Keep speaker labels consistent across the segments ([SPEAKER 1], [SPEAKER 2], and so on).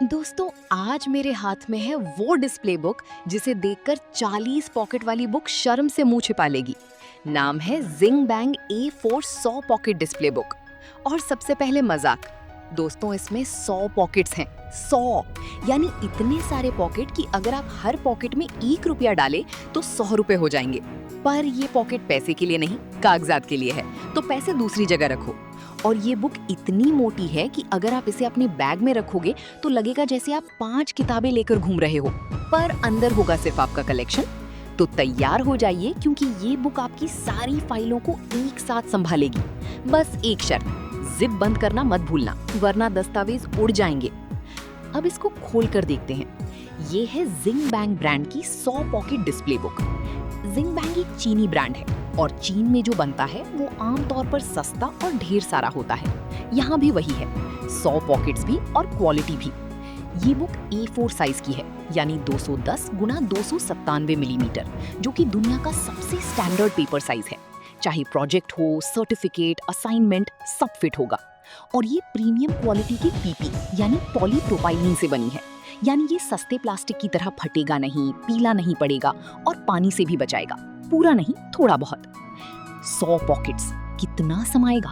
[SPEAKER 1] दोस्तों, आज मेरे हाथ में है वो डिस्प्ले बुक जिसे देखकर 40 पॉकेट वाली बुक शर्म से मुंह छिपा लेगी। नाम है Jing Bang A4 100 pocket display book. और सबसे पहले मजाक, दोस्तों इसमें 100 पॉकेट्स हैं। 100 यानी इतने सारे पॉकेट कि अगर आप हर पॉकेट में 1 रुपया डालें तो 100 रुपए हो जाएंगे। पर ये पॉकेट पैसे के लिए नहीं, कागजात के लिए है, तो पैसे दूसरी जगह रखो। और ये बुक इतनी मोटी है कि अगर आप इसे अपने बैग में रखोगे तो लगेगा जैसे आप 5 किताबें लेकर घूम रहे हो, पर अंदर होगा सिर्फ आपका कलेक्शन। तो तैयार हो जाइए, क्योंकि ये बुक आपकी सारी फाइलों को एक साथ संभालेगी। बस एक शर्त, जिप बंद करना मत भूलना, वरना दस्तावेज उड़ जाएंगे। अब इसको खोल कर देखते हैं। ये है जिंग बैंग ब्रांड की 100 पॉकेट डिस्प्ले बुक। जिंग बैंग एक चीनी ब्रांड है और चीन में जो बनता है वो आमतौर पर सस्ता और ढेर सारा होता है। यहाँ भी वही है, 100 पॉकेट्स भी और क्वालिटी भी। ये बुक A4 साइज की है, यानी 210 गुना 297 मिलीमीटर, जो कि दुनिया का सबसे स्टैंडर्ड पेपर साइज है। चाहे प्रोजेक्ट हो, सर्टिफिकेट, असाइनमेंट, सब फिट होगा। और ये प्रीमियम क्वालिटी की PP यानी पॉलीप्रोपाइलीन से बनी है, यानी ये सस्ते प्लास्टिक की तरह फटेगा नहीं, पीला नहीं पड़ेगा और पानी से भी बचाएगा। पूरा नहीं, थोड़ा बहुत। 100 पॉकेट्स कितना समाएगा?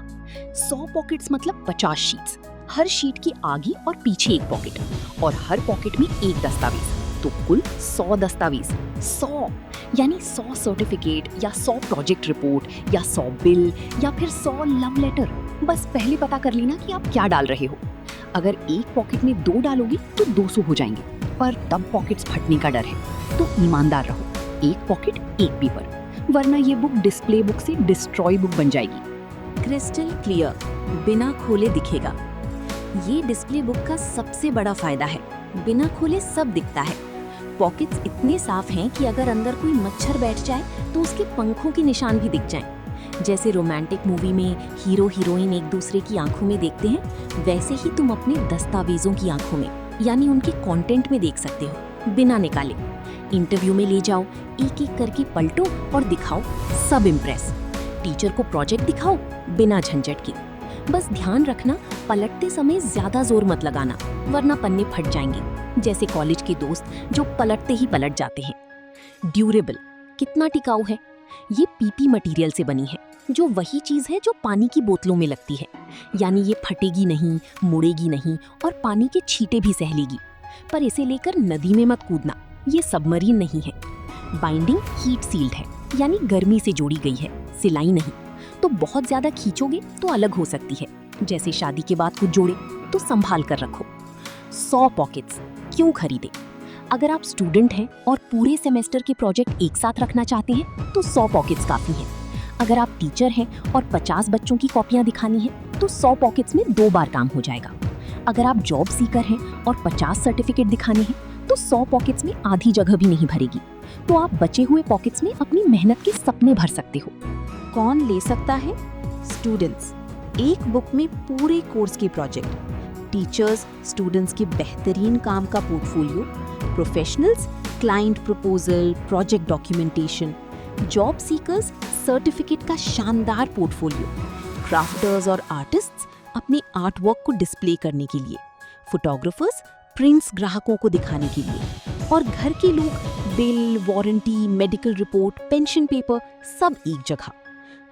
[SPEAKER 1] 100 पॉकेट्स मतलब 50 शीट्स। हर शीट की आगे और पीछे एक पॉकेट और हर पॉकेट में एक दस्तावेज, तो कुल 100 दस्तावेज। 100 यानी 100 सर्टिफिकेट या 100 प्रोजेक्ट रिपोर्ट या 100 बिल या फिर 100 लव लेटर। बस पहले पता कर लेना कि आप क्या डाल रहे हो। अगर एक पॉकेट में 2 डालोगे तो 200 हो जाएंगे, पर तब पॉकेट्स फटने का डर है। तो ईमानदार रहो, एक पॉकेट एक पेपर, वरना ये बुक डिस्प्ले बुक से डिस्ट्रॉय बुक बन जाएगी।
[SPEAKER 2] क्रिस्टल क्लियर, बिना खोले दिखेगा। ये डिस्प्ले बुक का सबसे बड़ा फायदा है, बिना खोले सब दिखता है। पॉकेट्स इतने साफ हैं कि अगर अंदर कोई मच्छर बैठ जाए तो उसके पंखों के निशान भी दिख जाएं। जैसे रोमांटिक मूवी में हीरो हीरोइन एक दूसरे की आंखों में देखते हैं, वैसे ही तुम अपने दस्तावेजों की आंखों में, यानी उनके कंटेंट में देख सकते हो, बिना निकाले। इंटरव्यू में ले जाओ, एक एक करके पलटो और दिखाओ, सब इम्प्रेस। टीचर को प्रोजेक्ट दिखाओ, बिना झंझट के। बस ध्यान रखना, पलटते समय ज्यादा जोर मत लगाना, वरना पन्ने फट जाएंगे, जैसे कॉलेज के दोस्त जो पलटते ही पलट जाते हैं। ड्यूरेबल, कितना टिकाऊ है? ये PP मटेरियल से बनी है, जो वही चीज है जो पानी की बोतलों में लगती है, यानी ये फटेगी नहीं, मुड़ेगी नहीं और पानी के छींटे भी सह लेगी। पर इसे लेकर नदी में मत कूदना, ये सबमरीन नहीं है। बाइंडिंग हीट सील्ड है, यानी गर्मी से जोड़ी गई है, सिलाई नहीं। तो बहुत ज्यादा खींचोगे तो अलग हो सकती है, जैसे शादी के बाद कुछ जोड़े, तो संभाल कर रखो। 100 पॉकेट्स क्यों खरीदे? अगर आप स्टूडेंट हैं और पूरे सेमेस्टर के प्रोजेक्ट एक साथ रखना चाहते हैं तो 100 पॉकेट्स काफी हैं। अगर आप टीचर हैं और 50 बच्चों की कॉपियां दिखानी है तो 100 पॉकेट्स में 2 बार काम हो जाएगा। अगर आप जॉब सीकर हैं और 50 सर्टिफिकेट दिखाने हैं तो 100 पॉकेट्स में आधी जगह भी नहीं भरेगी। तो आप बचे हुए पॉकेट्स में अपनी मेहनत के सपने भर सकते हो।
[SPEAKER 3] कौन ले सकता है? स्टूडेंट्स, एक बुक में पूरे कोर्स के प्रोजेक्ट, टीचर्स स्टूडेंट्स के बेहतरीन काम का portfolio, professionals client proposal, project documentation, job seekers certificate का शानदार पोर्टफोलियो, क्राफ्टर्स और आर्टिस्ट्स अपने आर्ट वर्क को डिस्प्ले करने के लिए, फोटोग्राफर्स प्रिंट्स ग्राहकों को दिखाने के लिए, और घर के लोग bill, warranty, medical report, pension paper, सब एक जगह।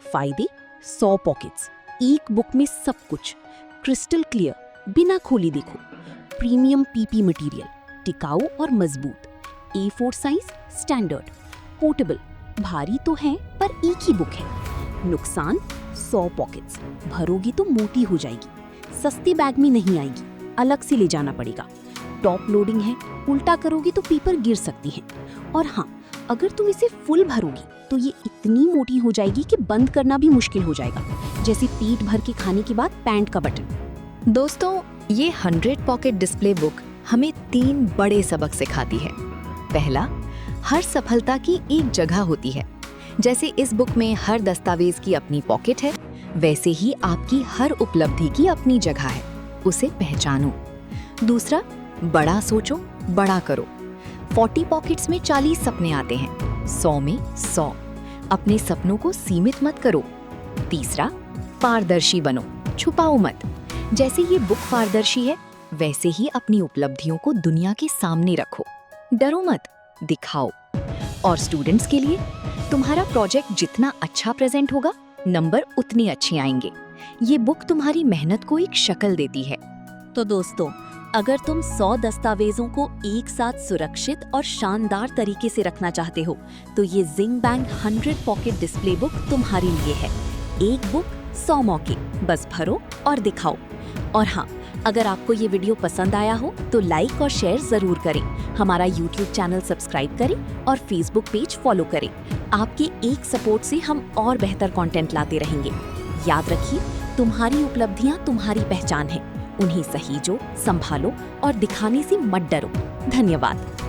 [SPEAKER 3] फायदे? 100 पॉकेट्स, एक बुक में सब कुछ, क्रिस्टल क्लियर, बिना खोले देखो, प्रीमियम PP मटेरियल, टिकाऊ और मजबूत, A4 साइज, स्टैंडर्ड, पोर्टेबल, भारी तो है पर एक ही बुक है। नुकसान? 100 पॉकेट्स भरोगी तो मोटी हो जाएगी, सस्ते बैग में नहीं आएगी, अलग से ले जाना पड़ेगा। टॉप लोडिंग है, उल्टा करोगी तो पेपर गिर सकती है। और हाँ, अगर तुम इसे फुल भरोगी तो ये इतनी मोटी हो जाएगी कि बंद करना भी मुश्किल हो जाएगा, जैसे पेट भर के खाने के बाद पैंट का बटन।
[SPEAKER 1] दोस्तों, ये 100 पॉकेट डिस्प्ले बुक हमें 3 बड़े सबक सिखाती है। पहला, हर सफलता की एक जगह होती है। जैसे इस बुक में हर दस्तावेज की अपनी पॉकेट है, वैसे ही आपकी हर उपलब्धि की अपनी जगह है, उसे पहचानो। दूसरा, बड़ा सोचो, बड़ा करो। 40 पॉकेट्स में 40 सपने आते हैं, 100 में 100। अपने सपनों को सीमित मत करो। तीसरा, पारदर्शी बनो, छुपाओ मत। जैसे ये बुक पारदर्शी है, वैसे ही अपनी उपलब्धियों को दुनिया के सामने रखो। डरो मत, दिखाओ। और स्टूडेंट्स के लिए, तुम्हारा प्रोजेक्ट जितना अच्छा प्रेजेंट होगा, नंबर उतने अच्छे आएंगे। ये बुक तुम्हारी मेहनत को एक शक्ल देती है।
[SPEAKER 2] तो दोस्तों, अगर तुम 100 दस्तावेजों को एक साथ सुरक्षित और शानदार तरीके से रखना चाहते हो, तो ये जिंग बैंक 100 पॉकेट डिस्प्ले बुक तुम्हारे लिए है। एक बुक 100 मौके, बस भरो और दिखाओ। और हाँ, अगर आपको ये वीडियो पसंद आया हो तो लाइक और शेयर जरूर करें। हमारा YouTube चैनल सब्सक्राइब करें और Facebook पेज फॉलो करें। आपके एक सपोर्ट से हम और बेहतर कंटेंट लाते रहेंगे। याद रखिए, तुम्हारी उपलब्धियां तुम्हारी पहचान है। उन्हें सहेजो, संभालो और दिखाने से मत डरो। धन्यवाद।